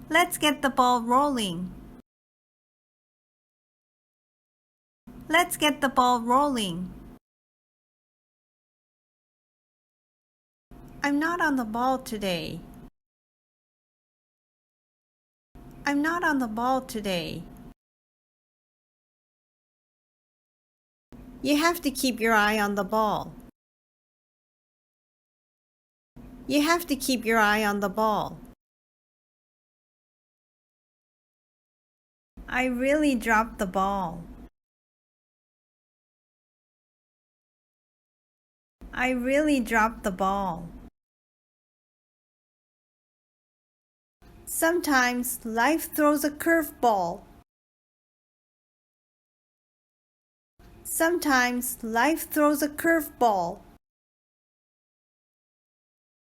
Let's get the ball rolling. Let's get the ball rolling. I'm not on the ball today. I'm not on the ball today. You have to keep your eye on the ball. You have to keep your eye on the ball. I really dropped the ball. I really dropped the ball. Sometimes life throws a curveball. Sometimes life throws a curveball.